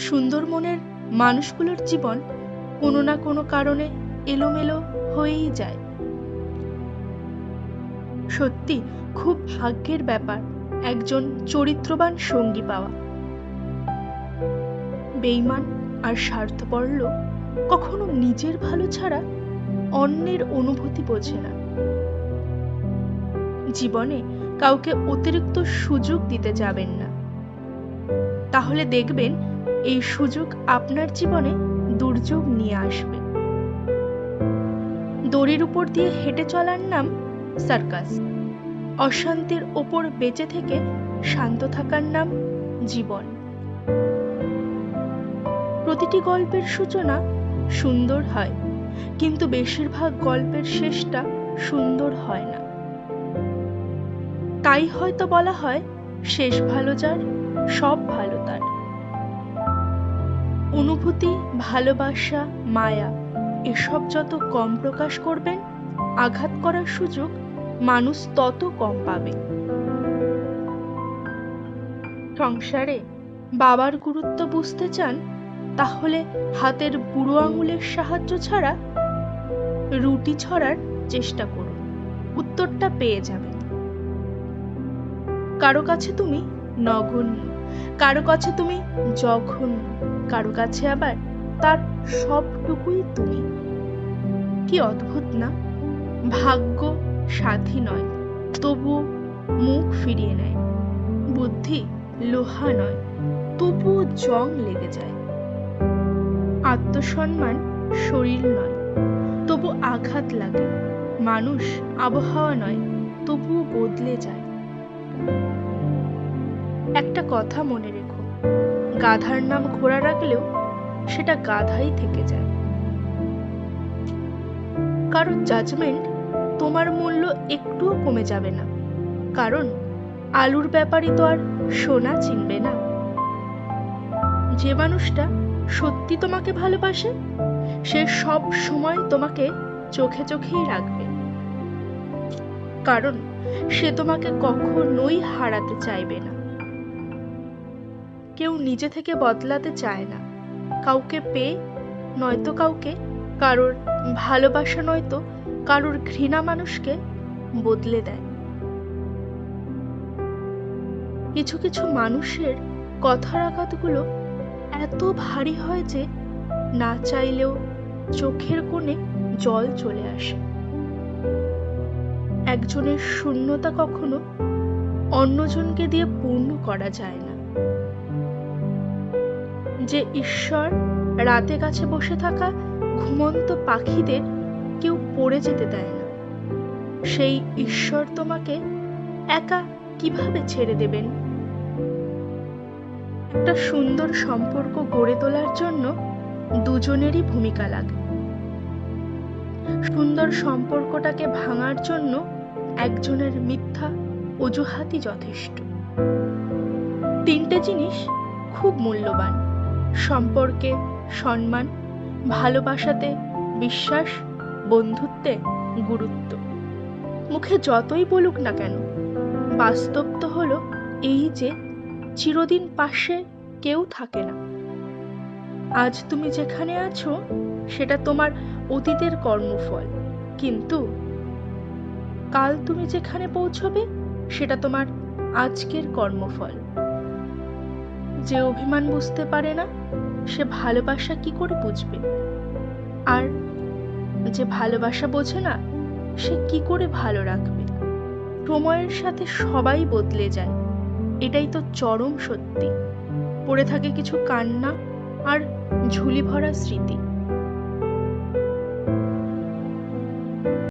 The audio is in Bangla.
সুন্দর মনের মানুষগুলোর জীবন কোনো না কোনো কারণে এলোমেলো হয়েই যায়। সত্যি খুব ভাগ্যের ব্যাপার একজন চরিত্রবান সঙ্গী পাওয়া। বেঈমান আর স্বার্থপর লোক কখনো নিজের ভালো ছাড়া অন্যের অনুভূতি বোঝে না। জীবনে কাউকে অতিরিক্ত সুযোগ দিতে যাবেন না, তাহলে দেখবেন এই সুযোগ আপনার জীবনে দুর্যোগ নিয়ে আসবে। দড়ির উপর দিয়ে হেঁটে চলার নাম সার্কাস। অশান্তির ওপর বেঁচে থেকে শান্ত থাকার নাম জীবন। প্রতিটি গল্পের সূচনা সুন্দর হয়, কিন্তু বেশিরভাগ গল্পের শেষটা সুন্দর হয় না। তাই হয়তো বলা হয়, শেষ ভালো যার সব ভালো তার। অনুভূতি, ভালোবাসা, মায়া এসব যত কম প্রকাশ করবেন, আঘাত করার সুযোগ মানুষ তত কম পাবে। সংসারে বাবার গুরুত্ব বুঝতে চান, তাহলে হাতের বুড়ো আঙুলের সাহায্য ছাড়া রুটি ছড়ার চেষ্টা করুন, উত্তরটা পেয়ে যাবেন। কারো কাছে তুমি নগণ্য, কারো কাছে তুমি জঘন্য, কারো কাছে আবার তার সবটুকুই তুমি। কি অদ্ভুত না? ভাগ্য সাথী নয়, তবু মুখ ফিরিয়ে নেয়। বুদ্ধি লোহা নয়, তবুও জং লেগে যায়। আত্মসম্মান শরীর নয়, তবু আঘাত লাগে। মানুষ আবহাওয়া নয়, তবুও বদলে যায়। একটা কথা মনে রেখো, গাধার নাম ঘোড়া রাখলেও সেটা গাধাই থেকে যায়। কারণ জাজমেন্ট তোমার মূল্য একটুও কমে যাবে না, কারণ আলুর ব্যাপারই তো আর সোনা চিনবে না। যে মানুষটা সত্যি তোমাকে ভালোবাসে, সে সব সময় তোমাকে চোখে চোখেই রাখবে, কারণ সে তোমাকে কখনোই হারাতে চাইবে না। কেউ নিজে থেকে বদলাতে চায় না, কাউকে পেয়ে নয়তো কাউকে, কারোর ভালোবাসা নয়তো কারোর ঘৃণা মানুষকে বদলে দেয়। কিছু কিছু মানুষের কথার আঘাতগুলো এত ভারী হয় যে না চাইলেও চোখের কোণে জল চলে আসে। একজনের শূন্যতা কখনো অন্যজনকে দিয়ে পূর্ণ করা যায় না। যে ঈশ্বর রাতে গাছে বসে থাকা ঘুমন্ত পাখিদের কেউ পড়ে যেতে দেয় না, সেই ঈশ্বর তোমাকে একা কিভাবে ছেড়ে দেবেন? একটা সুন্দর সম্পর্ক গড়ে তোলার জন্য দুজনেরই ভূমিকা লাগে। সুন্দর সম্পর্কটাকে ভাঙার জন্য একজনের মিথ্যা অজুহাতই যথেষ্ট। তিনটে জিনিস খুব মূল্যবান: সম্পর্কে সম্মান, ভালোবাসাতে বিশ্বাস, বন্ধুত্বে গুরুত্ব। মুখে যতই বলুক না কেন, বাস্তব তো হলো এই যে চিরদিন পাশে কেউ থাকে না। আজ তুমি যেখানে আছো সেটা তোমার অতীতের কর্মফল, কিন্তু কাল তুমি যেখানে পৌঁছবে সেটা তোমার আজকের কর্মফল। যে অভিমান বুঝতে পারে না, সে ভালোবাসা কি করে বুঝবে? আর যে ভালোবাসা বোঝে না, সে কি করে ভালো রাখবে? সময়ের সাথে সবাই বদলে যায়, এটাই তো চরম সত্যি। পড়ে থাকে কিছু কান্না আর ঝুলি ভরা স্মৃতি।